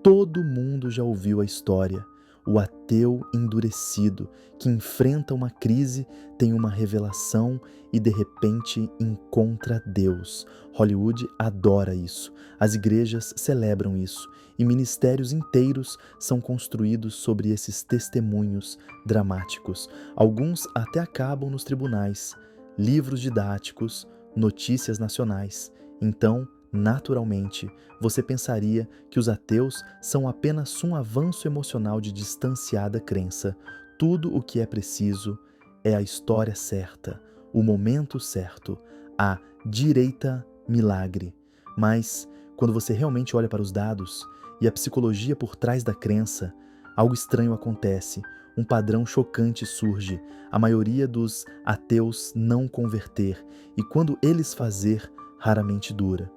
Todo mundo já ouviu a história. O ateu endurecido que enfrenta uma crise, tem uma revelação e de repente encontra Deus. Hollywood adora isso. As igrejas celebram isso e ministérios inteiros são construídos sobre esses testemunhos dramáticos. Alguns até acabam nos tribunais, livros didáticos, notícias nacionais. Então, naturalmente, você pensaria que os ateus são apenas um avanço emocional de distanciada crença. Tudo o que é preciso é a história certa, o momento certo, a direita milagre. Mas, quando você realmente olha para os dados e a psicologia por trás da crença, algo estranho acontece, um padrão chocante surge. A maioria dos ateus não converter, e quando eles fazer, raramente dura.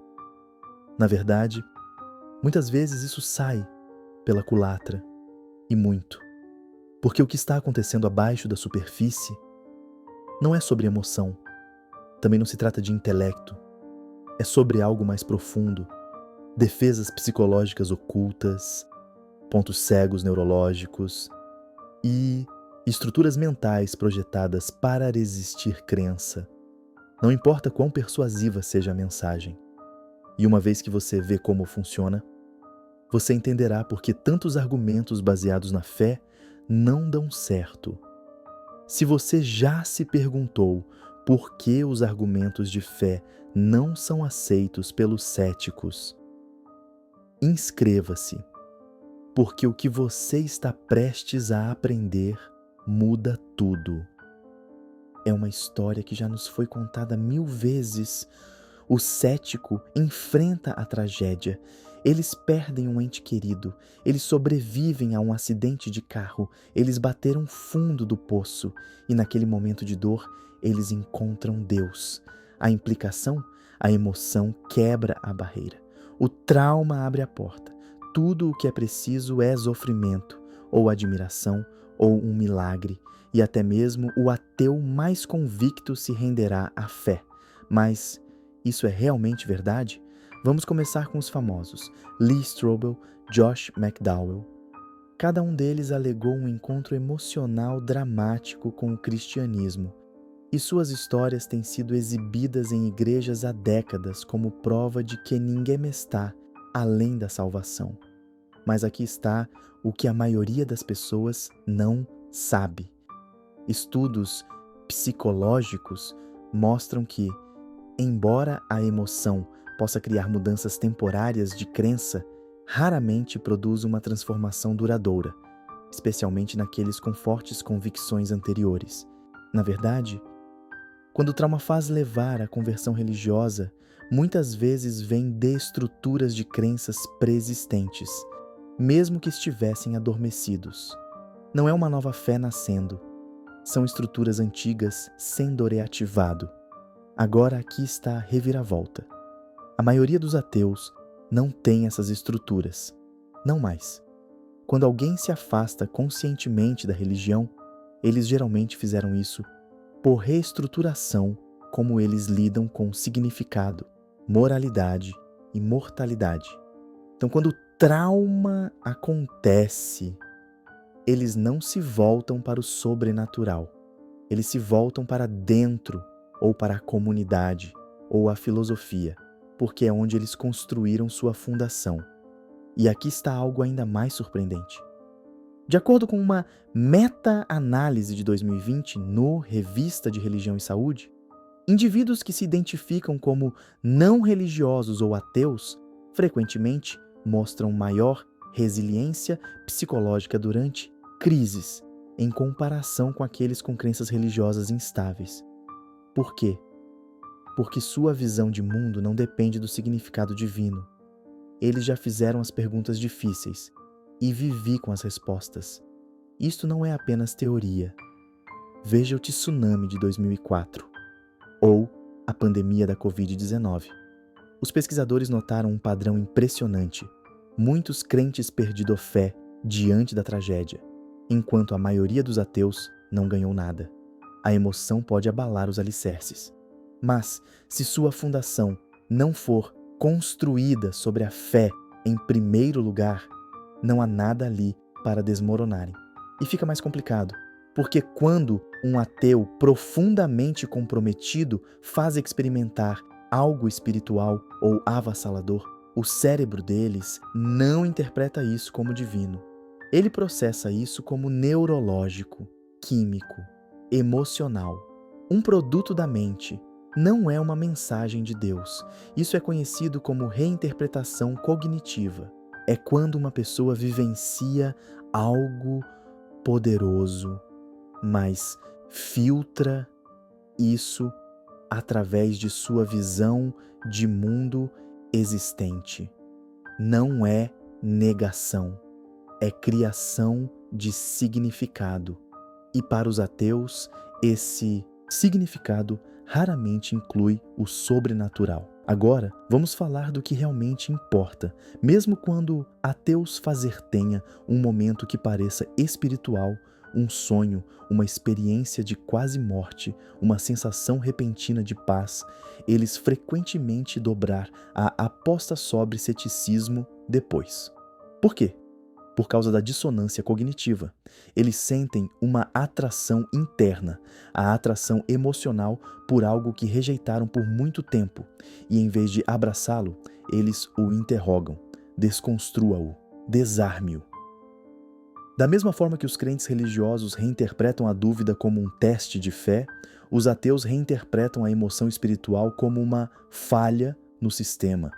Na verdade, muitas vezes isso sai pela culatra, e muito. Porque o que está acontecendo abaixo da superfície não é sobre emoção, também não se trata de intelecto, é sobre algo mais profundo, defesas psicológicas ocultas, pontos cegos neurológicos e estruturas mentais projetadas para resistir crença. Não importa quão persuasiva seja a mensagem. E uma vez que você vê como funciona, você entenderá por que tantos argumentos baseados na fé não dão certo. Se você já se perguntou por que os argumentos de fé não são aceitos pelos céticos, inscreva-se, porque o que você está prestes a aprender muda tudo. É uma história que já nos foi contada 1000 vezes. O cético enfrenta a tragédia. Eles perdem um ente querido. Eles sobrevivem a um acidente de carro. Eles bateram fundo do poço. E naquele momento de dor, eles encontram Deus. A implicação? A emoção quebra a barreira. O trauma abre a porta. Tudo o que é preciso é sofrimento, ou admiração, ou um milagre. E até mesmo o ateu mais convicto se renderá à fé. Mas isso é realmente verdade? Vamos começar com os famosos: Lee Strobel, Josh McDowell. Cada um deles alegou um encontro emocional dramático com o cristianismo, e suas histórias têm sido exibidas em igrejas há décadas como prova de que ninguém está além da salvação. Mas aqui está o que a maioria das pessoas não sabe. Estudos psicológicos mostram que, embora a emoção possa criar mudanças temporárias de crença, raramente produz uma transformação duradoura, especialmente naqueles com fortes convicções anteriores. Na verdade, quando o trauma faz levar à conversão religiosa, muitas vezes vem de estruturas de crenças preexistentes, mesmo que estivessem adormecidos. Não é uma nova fé nascendo, são estruturas antigas sendo reativado. Agora aqui está a reviravolta. A maioria dos ateus não tem essas estruturas. Não mais. Quando alguém se afasta conscientemente da religião, eles geralmente fizeram isso por reestruturação, como eles lidam com significado, moralidade e mortalidade. Então, quando o trauma acontece, eles não se voltam para o sobrenatural. Eles se voltam para dentro, ou para a comunidade, ou a filosofia, porque é onde eles construíram sua fundação. E aqui está algo ainda mais surpreendente. De acordo com uma meta-análise de 2020 no Revista de Religião e Saúde, indivíduos que se identificam como não religiosos ou ateus frequentemente mostram maior resiliência psicológica durante crises, em comparação com aqueles com crenças religiosas instáveis. Por quê? Porque sua visão de mundo não depende do significado divino. Eles já fizeram as perguntas difíceis e vivi com as respostas. Isto não é apenas teoria. Veja o tsunami de 2004 ou a pandemia da Covid-19. Os pesquisadores notaram um padrão impressionante. Muitos crentes perderam a fé diante da tragédia, enquanto a maioria dos ateus não ganhou nada. A emoção pode abalar os alicerces. Mas, se sua fundação não for construída sobre a fé em primeiro lugar, Não há nada ali para desmoronarem. E fica mais complicado, porque quando um ateu profundamente comprometido faz experimentar algo espiritual ou avassalador, o cérebro deles não interpreta isso como divino. Ele processa isso como neurológico, químico, emocional. Um produto da mente. Não é uma mensagem de Deus. Isso é conhecido como reinterpretação cognitiva. É quando uma pessoa vivencia algo poderoso, mas filtra isso através de sua visão de mundo existente. Não é negação, é criação de significado. E para os ateus, esse significado raramente inclui o sobrenatural. Agora, vamos falar do que realmente importa, mesmo quando ateus tenha um momento que pareça espiritual, um sonho, uma experiência de quase morte, uma sensação repentina de paz, eles frequentemente dobrar a aposta sobre ceticismo depois. Por quê? Por causa da dissonância cognitiva. Eles sentem uma atração interna, a atração emocional por algo que rejeitaram por muito tempo, e em vez de abraçá-lo, eles o interrogam, desconstrua-o, desarme-o. Da mesma forma que os crentes religiosos reinterpretam a dúvida como um teste de fé, os ateus reinterpretam a emoção espiritual como uma falha no sistema.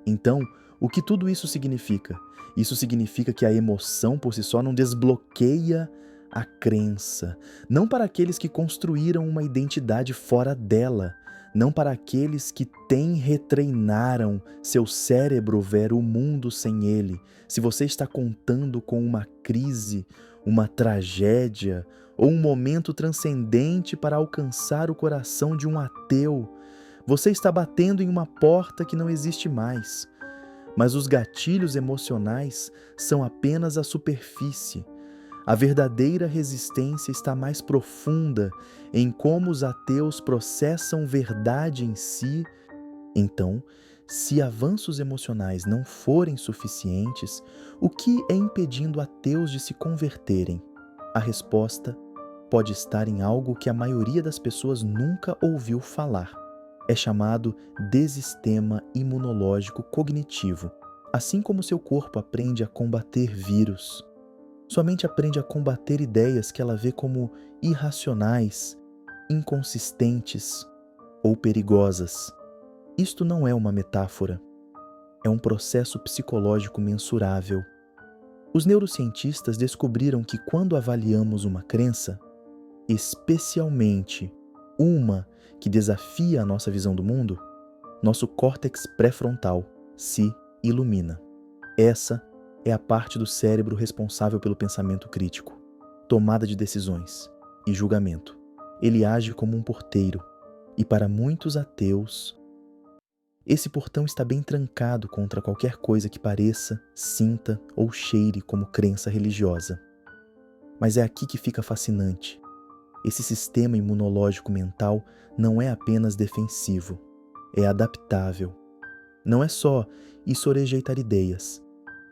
Então, o que tudo isso significa? Isso significa que a emoção por si só não desbloqueia a crença. Não para aqueles que construíram uma identidade fora dela. Não para aqueles que retreinaram seu cérebro ver o mundo sem ele. Se você está contando com uma crise, uma tragédia ou um momento transcendente para alcançar o coração de um ateu, você está batendo em uma porta que não existe mais. Mas os gatilhos emocionais são apenas a superfície. A verdadeira resistência está mais profunda em como os ateus processam verdade em si. Então, se avanços emocionais não forem suficientes, o que é impedindo ateus de se converterem? A resposta pode estar em algo que a maioria das pessoas nunca ouviu falar. É chamado dessistema imunológico cognitivo. Assim como seu corpo aprende a combater vírus, sua mente aprende a combater ideias que ela vê como irracionais, inconsistentes ou perigosas. Isto não é uma metáfora, é um processo psicológico mensurável. Os neurocientistas descobriram que quando avaliamos uma crença, especialmente uma que desafia a nossa visão do mundo, nosso córtex pré-frontal se ilumina. Essa é a parte do cérebro responsável pelo pensamento crítico, tomada de decisões e julgamento. Ele age como um porteiro, e para muitos ateus, esse portão está bem trancado contra qualquer coisa que pareça, sinta ou cheire como crença religiosa. Mas é aqui que fica fascinante. Esse sistema imunológico mental não é apenas defensivo, é adaptável. Não é só isso rejeitar ideias.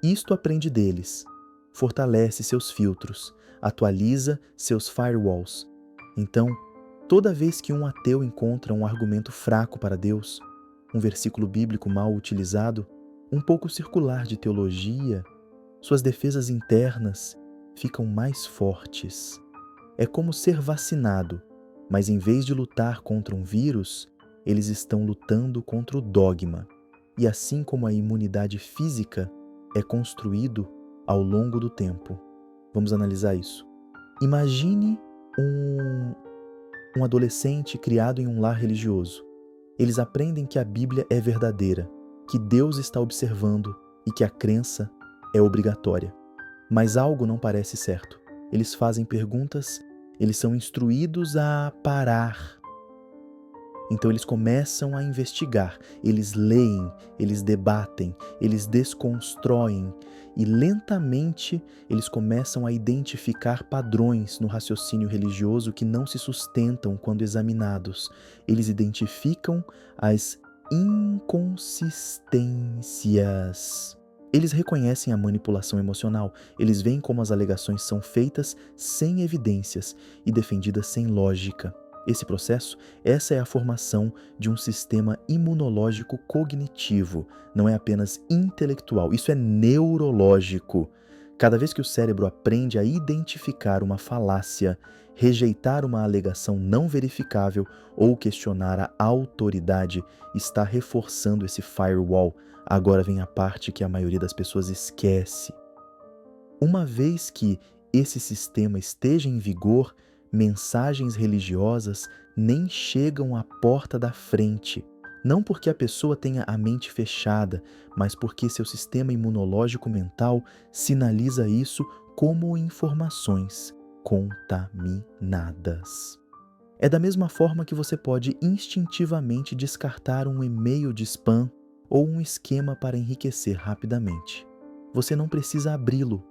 Isto aprende deles, fortalece seus filtros, atualiza seus firewalls. Então, toda vez que um ateu encontra um argumento fraco para Deus, um versículo bíblico mal utilizado, um pouco circular de teologia, suas defesas internas ficam mais fortes. É como ser vacinado, mas em vez de lutar contra um vírus, eles estão lutando contra o dogma. E assim como a imunidade física é construído ao longo do tempo. Vamos analisar isso. Imagine um adolescente criado em um lar religioso. Eles aprendem que a Bíblia é verdadeira, que Deus está observando e que a crença é obrigatória. Mas algo não parece certo. Eles fazem perguntas, eles são instruídos a parar. Então eles começam a investigar, eles leem, eles debatem, eles desconstroem e lentamente eles começam a identificar padrões no raciocínio religioso que não se sustentam quando examinados. Eles identificam as inconsistências. Eles reconhecem a manipulação emocional, eles veem como as alegações são feitas sem evidências e defendidas sem lógica. Esse processo, essa é a formação de um sistema imunológico cognitivo, não é apenas intelectual, isso é neurológico. Cada vez que o cérebro aprende a identificar uma falácia, rejeitar uma alegação não verificável ou questionar a autoridade, está reforçando esse firewall. Agora vem a parte que a maioria das pessoas esquece. Uma vez que esse sistema esteja em vigor, mensagens religiosas nem chegam à porta da frente. Não porque a pessoa tenha a mente fechada, mas porque seu sistema imunológico mental sinaliza isso como informações contaminadas. É da mesma forma que você pode instintivamente descartar um e-mail de spam ou um esquema para enriquecer rapidamente. Você não precisa abri-lo,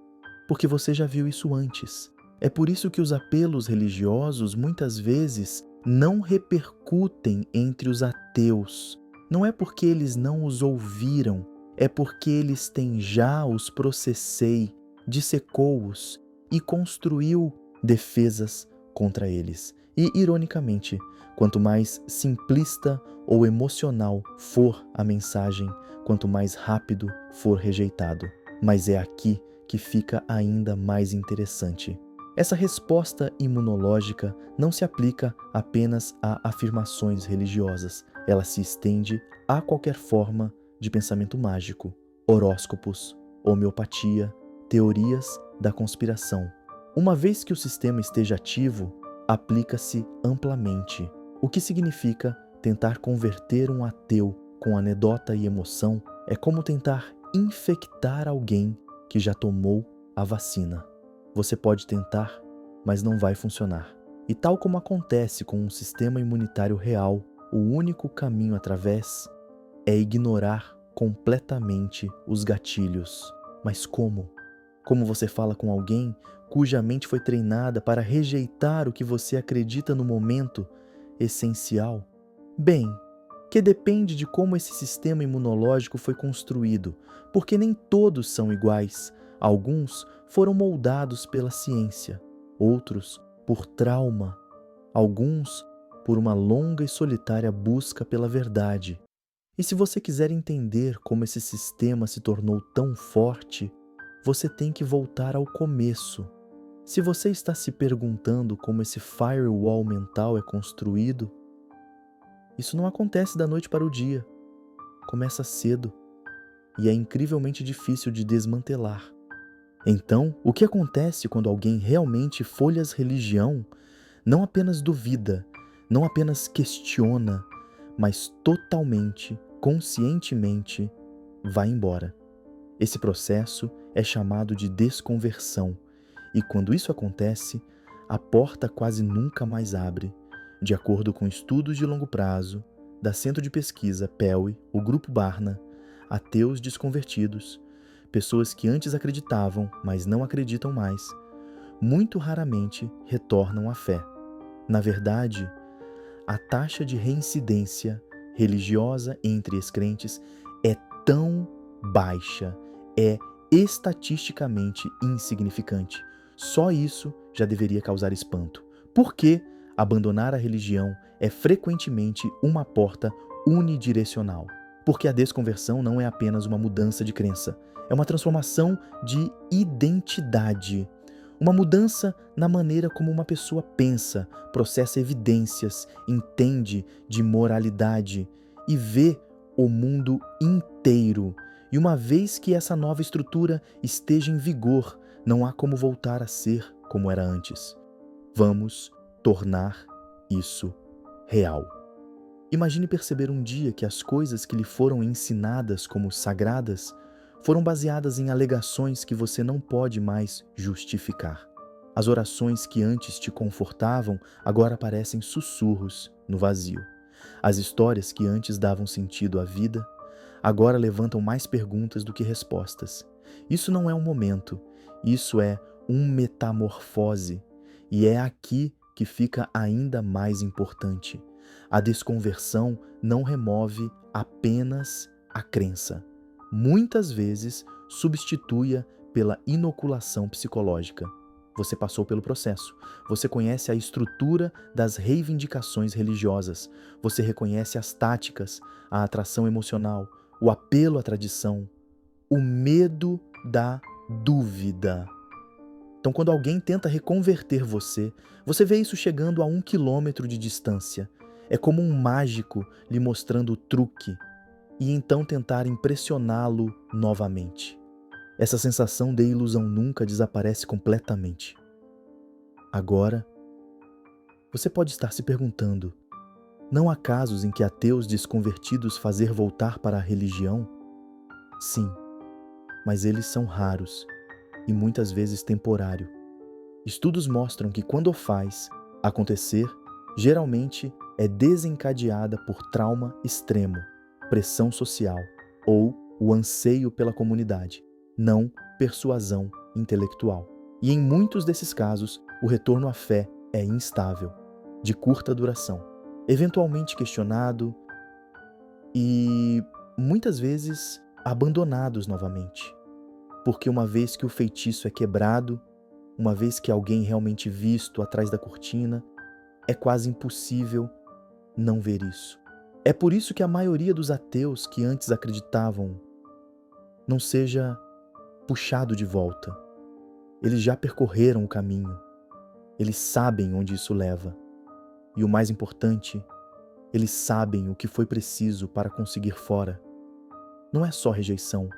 porque você já viu isso antes. É por isso que os apelos religiosos muitas vezes não repercutem entre os ateus. Não é porque eles não os ouviram, é porque eles têm já os processei, dissecou-os e construiu defesas contra eles. E, ironicamente, quanto mais simplista ou emocional for a mensagem, quanto mais rápido for rejeitado. Mas é aqui que fica ainda mais interessante. Essa resposta imunológica não se aplica apenas a afirmações religiosas, ela se estende a qualquer forma de pensamento mágico, horóscopos, homeopatia, teorias da conspiração. Uma vez que o sistema esteja ativo, aplica-se amplamente, o que significa tentar converter um ateu com anedota e emoção é como tentar infectar alguém que já tomou a vacina. Você pode tentar, mas não vai funcionar. E tal como acontece com um sistema imunitário real, o único caminho através é ignorar completamente os gatilhos. Mas como? Como você fala com alguém cuja mente foi treinada para rejeitar o que você acredita no momento essencial? Bem, que depende de como esse sistema imunológico foi construído, porque nem todos são iguais. Alguns foram moldados pela ciência, outros por trauma, alguns por uma longa e solitária busca pela verdade. E se você quiser entender como esse sistema se tornou tão forte, você tem que voltar ao começo. Se você está se perguntando como esse firewall mental é construído, isso não acontece da noite para o dia. Começa cedo e é incrivelmente difícil de desmantelar. Então, o que acontece quando alguém realmente folhas religião, não apenas duvida, não apenas questiona, mas totalmente, conscientemente, vai embora. Esse processo é chamado de desconversão, e quando isso acontece, a porta quase nunca mais abre. De acordo com estudos de longo prazo da Centro de Pesquisa PELI, o Grupo Barna, ateus desconvertidos, pessoas que antes acreditavam, mas não acreditam mais, muito raramente retornam à fé. Na verdade, a taxa de reincidência religiosa entre ex-crentes é tão baixa, é estatisticamente insignificante. Só isso já deveria causar espanto. Por que abandonar a religião é frequentemente uma porta unidirecional? Porque a desconversão não é apenas uma mudança de crença, é uma transformação de identidade. Uma mudança na maneira como uma pessoa pensa, processa evidências, entende de moralidade e vê o mundo inteiro. E uma vez que essa nova estrutura esteja em vigor, não há como voltar a ser como era antes. Vamos tornar isso real. Imagine perceber um dia que as coisas que lhe foram ensinadas como sagradas foram baseadas em alegações que você não pode mais justificar. As orações que antes te confortavam agora parecem sussurros no vazio. As histórias que antes davam sentido à vida agora levantam mais perguntas do que respostas. Isso não é um momento, isso é uma metamorfose. E é aqui que fica ainda mais importante. A desconversão não remove apenas a crença. Muitas vezes, substitui-a pela inoculação psicológica. Você passou pelo processo. Você conhece a estrutura das reivindicações religiosas. Você reconhece as táticas, a atração emocional, o apelo à tradição, o medo da dúvida. Então, quando alguém tenta reconverter você, você vê isso chegando a 1 quilômetro de distância. É como um mágico lhe mostrando o truque e então tentar impressioná-lo novamente. Essa sensação de ilusão nunca desaparece completamente. Agora, você pode estar se perguntando: não há casos em que ateus desconvertidos fazer voltar para a religião? Sim, mas eles são raros e muitas vezes temporário. Estudos mostram que quando o faz acontecer, geralmente é desencadeada por trauma extremo, pressão social ou o anseio pela comunidade, não persuasão intelectual. E em muitos desses casos, o retorno à fé é instável, de curta duração, eventualmente questionado e muitas vezes abandonados novamente. Porque uma vez que o feitiço é quebrado, uma vez que alguém realmente visto atrás da cortina, é quase impossível não ver isso. É por isso que a maioria dos ateus que antes acreditavam não seja puxado de volta. Eles já percorreram o caminho. Eles sabem onde isso leva. E o mais importante, eles sabem o que foi preciso para conseguir fora. Não é só rejeição,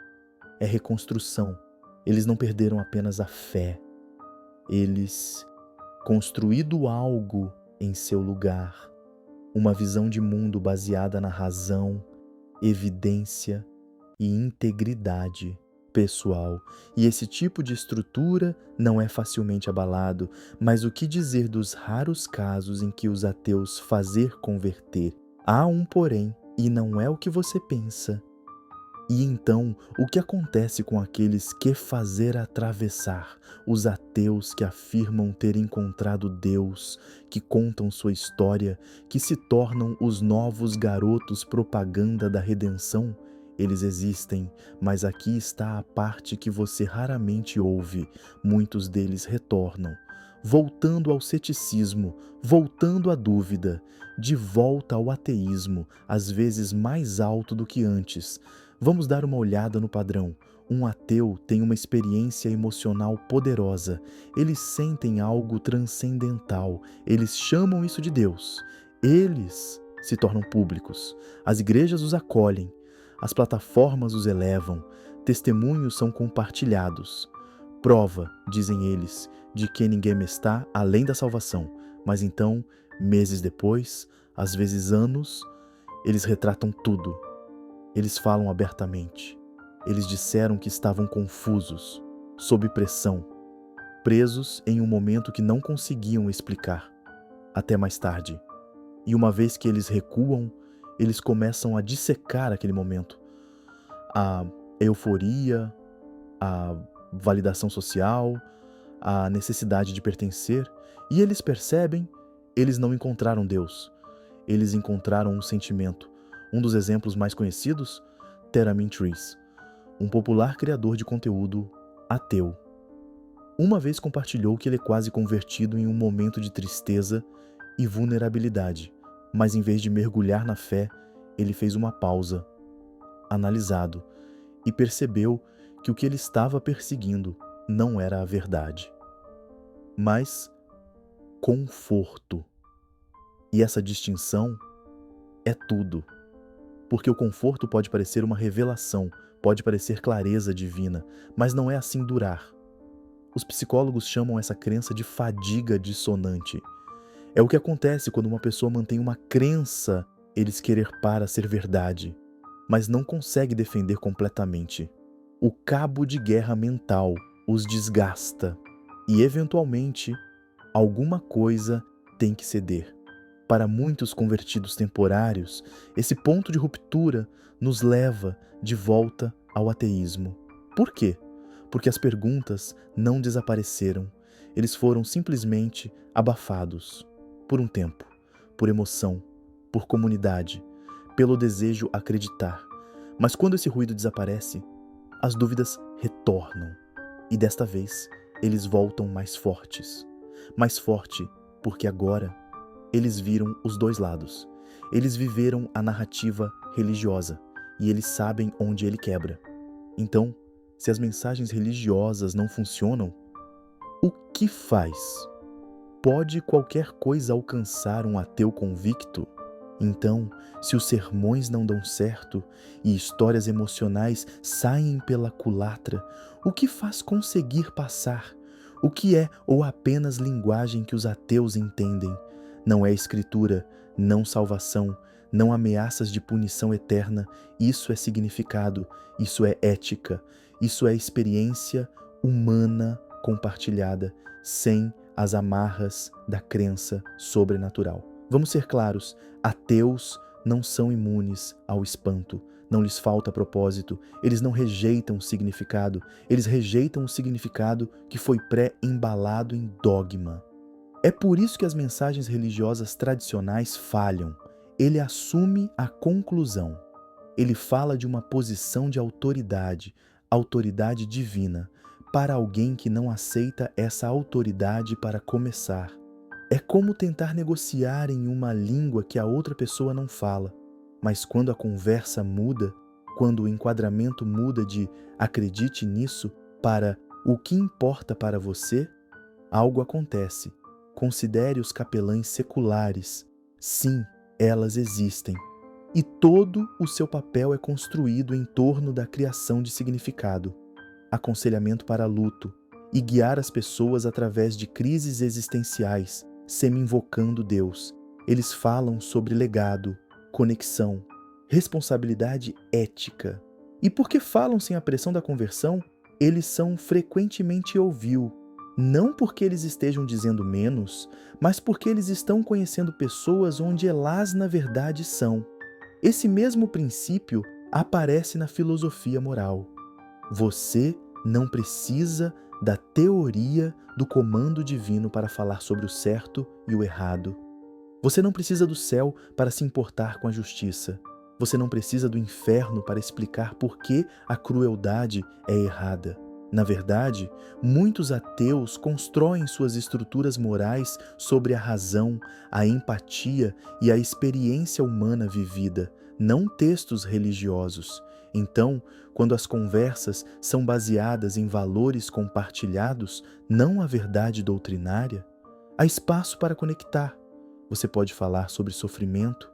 é reconstrução. Eles não perderam apenas a fé. Eles construído algo em seu lugar, uma visão de mundo baseada na razão, evidência e integridade pessoal. E esse tipo de estrutura não é facilmente abalado, mas o que dizer dos raros casos em que os ateus fazer converter? Há um porém, e não é o que você pensa. E então, o que acontece com aqueles que fazer atravessar, os ateus que afirmam ter encontrado Deus, que contam sua história, que se tornam os novos garotos propaganda da redenção? Eles existem, mas aqui está a parte que você raramente ouve. Muitos deles retornam, voltando ao ceticismo, voltando à dúvida, de volta ao ateísmo, às vezes mais alto do que antes. Vamos dar uma olhada no padrão. Um ateu tem uma experiência emocional poderosa. Eles sentem algo transcendental. Eles chamam isso de Deus. Eles se tornam públicos. As igrejas os acolhem. As plataformas os elevam. Testemunhos são compartilhados. Prova, dizem eles, de que ninguém está além da salvação. Mas então, meses depois, às vezes anos, eles retratam tudo. Eles falam abertamente. Eles disseram que estavam confusos, sob pressão, presos em um momento que não conseguiam explicar, até mais tarde. E uma vez que eles recuam, eles começam a dissecar aquele momento. A euforia, a validação social, a necessidade de pertencer. E eles percebem, eles não encontraram Deus. Eles encontraram um sentimento. Um dos exemplos mais conhecidos, Theremin Trees, um popular criador de conteúdo ateu. Uma vez compartilhou que ele é quase convertido em um momento de tristeza e vulnerabilidade, mas em vez de mergulhar na fé, ele fez uma pausa, analisado, e percebeu que o que ele estava perseguindo não era a verdade, mas conforto. E essa distinção é tudo. Porque o conforto pode parecer uma revelação, pode parecer clareza divina, mas não é assim durar. Os psicólogos chamam essa crença de fadiga dissonante. É o que acontece quando uma pessoa mantém uma crença eles querer para ser verdade, mas não consegue defender completamente. O cabo de guerra mental os desgasta e, eventualmente, alguma coisa tem que ceder. Para muitos convertidos temporários, esse ponto de ruptura nos leva de volta ao ateísmo. Por quê? Porque as perguntas não desapareceram. Eles foram simplesmente abafados. Por um tempo. Por emoção. Por comunidade. Pelo desejo acreditar. Mas quando esse ruído desaparece, as dúvidas retornam. E desta vez, eles voltam mais fortes. Mais forte porque agora eles viram os dois lados. Eles viveram a narrativa religiosa e eles sabem onde ele quebra. Então, se as mensagens religiosas não funcionam, o que faz? Pode qualquer coisa alcançar um ateu convicto? Então, se os sermões não dão certo e histórias emocionais saem pela culatra, o que faz conseguir passar? O que é ou apenas linguagem que os ateus entendem? Não é escritura, não salvação, não ameaças de punição eterna. Isso é significado, isso é ética, isso é experiência humana compartilhada, sem as amarras da crença sobrenatural. Vamos ser claros, ateus não são imunes ao espanto, não lhes falta propósito, eles não rejeitam o significado, eles rejeitam o significado que foi pré-embalado em dogma. É por isso que as mensagens religiosas tradicionais falham. Ele assume a conclusão. Ele fala de uma posição de autoridade, autoridade divina, para alguém que não aceita essa autoridade para começar. É como tentar negociar em uma língua que a outra pessoa não fala. Mas quando a conversa muda, quando o enquadramento muda de acredite nisso para o que importa para você, algo acontece. Considere os capelães seculares. Sim, elas existem. E todo o seu papel é construído em torno da criação de significado, aconselhamento para luto e guiar as pessoas através de crises existenciais, semi-invocando Deus. Eles falam sobre legado, conexão, responsabilidade ética. E porque falam sem a pressão da conversão, eles são frequentemente ouvidos. Não porque eles estejam dizendo menos, mas porque eles estão conhecendo pessoas onde elas na verdade são. Esse mesmo princípio aparece na filosofia moral. Você não precisa da teoria do comando divino para falar sobre o certo e o errado. Você não precisa do céu para se importar com a justiça. Você não precisa do inferno para explicar por que a crueldade é errada. Na verdade, muitos ateus constroem suas estruturas morais sobre a razão, a empatia e a experiência humana vivida, não textos religiosos. Então, quando as conversas são baseadas em valores compartilhados, não a verdade doutrinária, há espaço para conectar. Você pode falar sobre sofrimento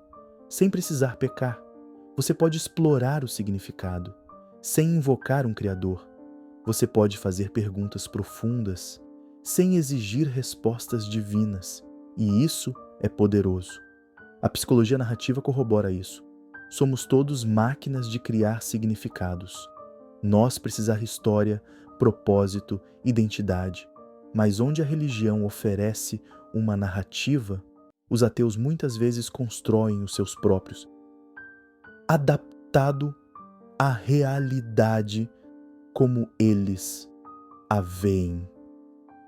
sem precisar pecar. Você pode explorar o significado sem invocar um Criador. Você pode fazer perguntas profundas sem exigir respostas divinas, e isso é poderoso. A psicologia narrativa corrobora isso. Somos todos máquinas de criar significados. Nós precisar história, propósito, identidade. Mas onde a religião oferece uma narrativa, os ateus muitas vezes constroem os seus próprios, adaptado à realidade como eles a veem.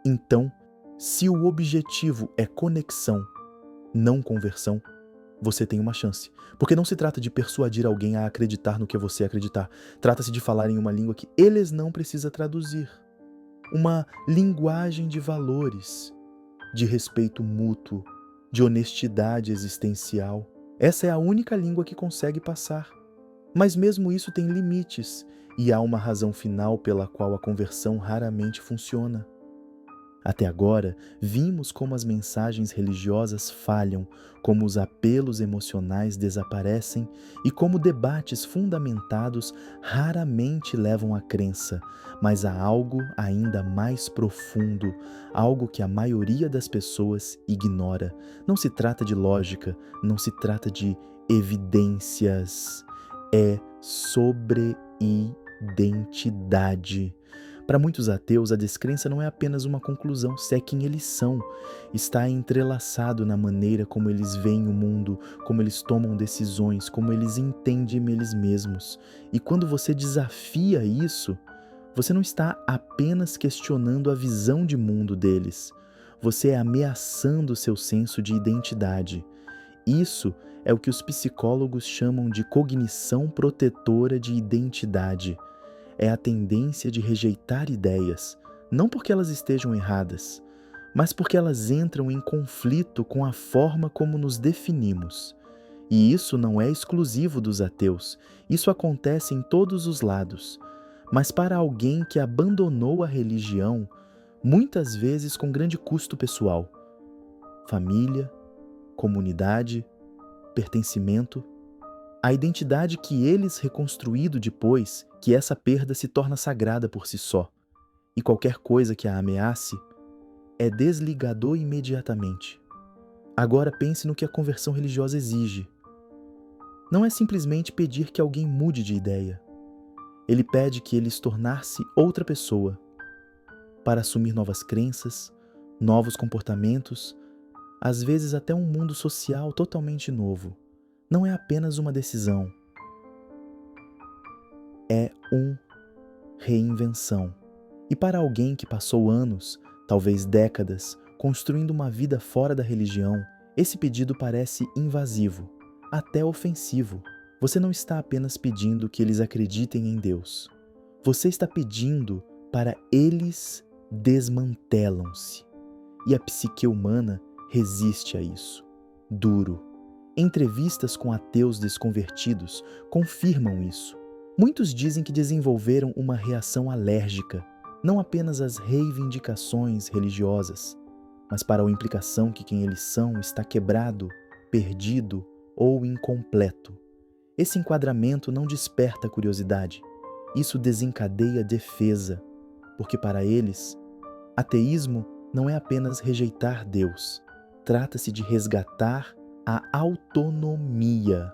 Então, se o objetivo é conexão, não conversão, você tem uma chance. Porque não se trata de persuadir alguém a acreditar no que você acreditar. Trata-se de falar em uma língua que eles não precisam traduzir. Uma linguagem de valores, de respeito mútuo, de honestidade existencial. Essa é a única língua que consegue passar. Mas mesmo isso tem limites, e há uma razão final pela qual a conversão raramente funciona. Até agora, vimos como as mensagens religiosas falham, como os apelos emocionais desaparecem e como debates fundamentados raramente levam à crença, mas há algo ainda mais profundo, algo que a maioria das pessoas ignora. Não se trata de lógica, não se trata de evidências, é sobre identidade. Para muitos ateus, a descrença não é apenas uma conclusão, se é quem eles são. Está entrelaçado na maneira como eles veem o mundo, como eles tomam decisões, como eles entendem eles mesmos. E quando você desafia isso, você não está apenas questionando a visão de mundo deles. Você é ameaçando o seu senso de identidade. Isso é o que os psicólogos chamam de cognição protetora de identidade. é a tendência de rejeitar ideias, não porque elas estejam erradas, mas porque elas entram em conflito com a forma como nos definimos. E isso não é exclusivo dos ateus, isso acontece em todos os lados. Mas para alguém que abandonou a religião, muitas vezes com grande custo pessoal, família, comunidade, pertencimento, a identidade que eles reconstruído depois, que essa perda se torna sagrada por si só, e qualquer coisa que a ameace é desligador imediatamente. Agora pense no que a conversão religiosa exige. Não é simplesmente pedir que alguém mude de ideia. Ele pede que eles tornar-se outra pessoa, para assumir novas crenças, novos comportamentos, às vezes até um mundo social totalmente novo. Não é apenas uma decisão, é uma reinvenção. E para alguém que passou anos, talvez décadas, construindo uma vida fora da religião, esse pedido parece invasivo, até ofensivo. Você não está apenas pedindo que eles acreditem em Deus. Você está pedindo para eles desmantelam-se. E a psique humana resiste a isso. Duro. Entrevistas com ateus desconvertidos confirmam isso. Muitos dizem que desenvolveram uma reação alérgica, não apenas às reivindicações religiosas, mas para a implicação que quem eles são está quebrado, perdido ou incompleto. Esse enquadramento não desperta curiosidade, isso desencadeia defesa, porque para eles, ateísmo não é apenas rejeitar Deus, trata-se de resgatar a autonomia,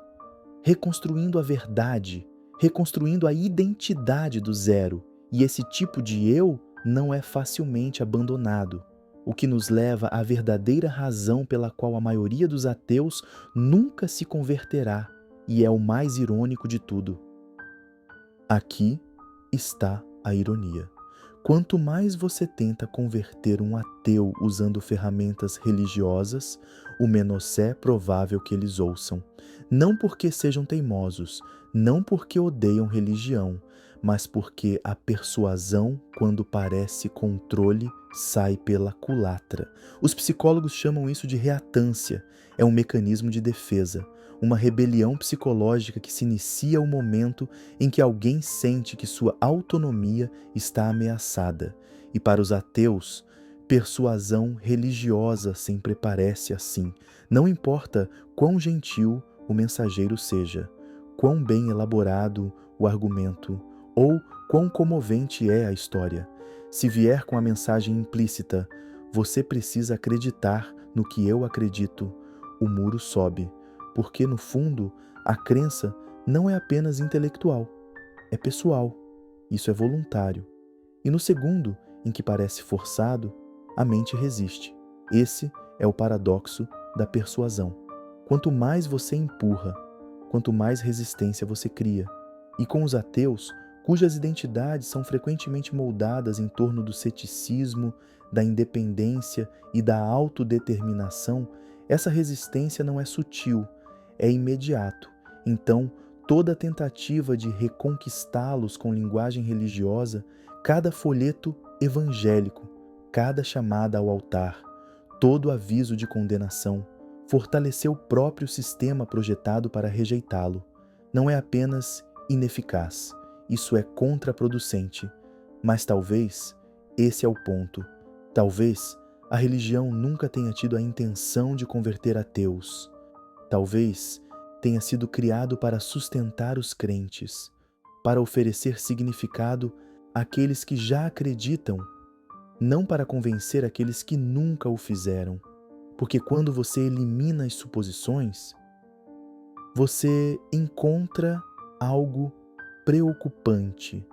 reconstruindo a verdade, reconstruindo a identidade do zero. E esse tipo de eu não é facilmente abandonado, o que nos leva à verdadeira razão pela qual a maioria dos ateus nunca se converterá, e é o mais irônico de tudo. Aqui está a ironia. Quanto mais você tenta converter um ateu usando ferramentas religiosas, o menos é provável que eles ouçam. Não porque sejam teimosos, não porque odeiam religião, mas porque a persuasão, quando parece controle, sai pela culatra. Os psicólogos chamam isso de reatância. É um mecanismo de defesa, uma rebelião psicológica que se inicia ao momento em que alguém sente que sua autonomia está ameaçada. E para os ateus, persuasão religiosa sempre parece assim. Não importa quão gentil o mensageiro seja, quão bem elaborado o argumento ou quão comovente é a história. Se vier com a mensagem implícita, você precisa acreditar no que eu acredito, o muro sobe. Porque, no fundo, a crença não é apenas intelectual, é pessoal, isso é voluntário. E no segundo, em que parece forçado, a mente resiste. Esse é o paradoxo da persuasão. Quanto mais você empurra, quanto mais resistência você cria. E com os ateus, cujas identidades são frequentemente moldadas em torno do ceticismo, da independência e da autodeterminação, essa resistência não é sutil, é imediato. Então, toda tentativa de reconquistá-los com linguagem religiosa, cada folheto evangélico, cada chamada ao altar, todo aviso de condenação, fortaleceu o próprio sistema projetado para rejeitá-lo. Não é apenas ineficaz, isso é contraproducente. Mas talvez esse é o ponto. Talvez a religião nunca tenha tido a intenção de converter ateus. Talvez tenha sido criado para sustentar os crentes, para oferecer significado àqueles que já acreditam, não para convencer aqueles que nunca o fizeram. Porque quando você elimina as suposições, você encontra algo preocupante.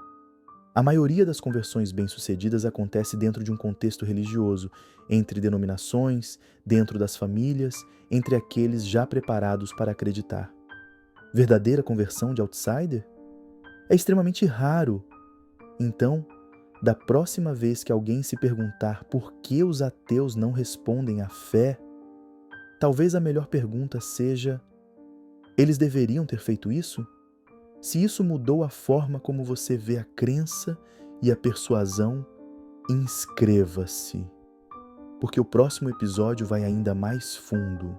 A maioria das conversões bem-sucedidas acontece dentro de um contexto religioso, entre denominações, dentro das famílias, entre aqueles já preparados para acreditar. Verdadeira conversão de outsider? É extremamente raro. Então, da próxima vez que alguém se perguntar por que os ateus não respondem à fé, talvez a melhor pergunta seja: eles deveriam ter feito isso? Se isso mudou a forma como você vê a crença e a persuasão, inscreva-se, porque o próximo episódio vai ainda mais fundo.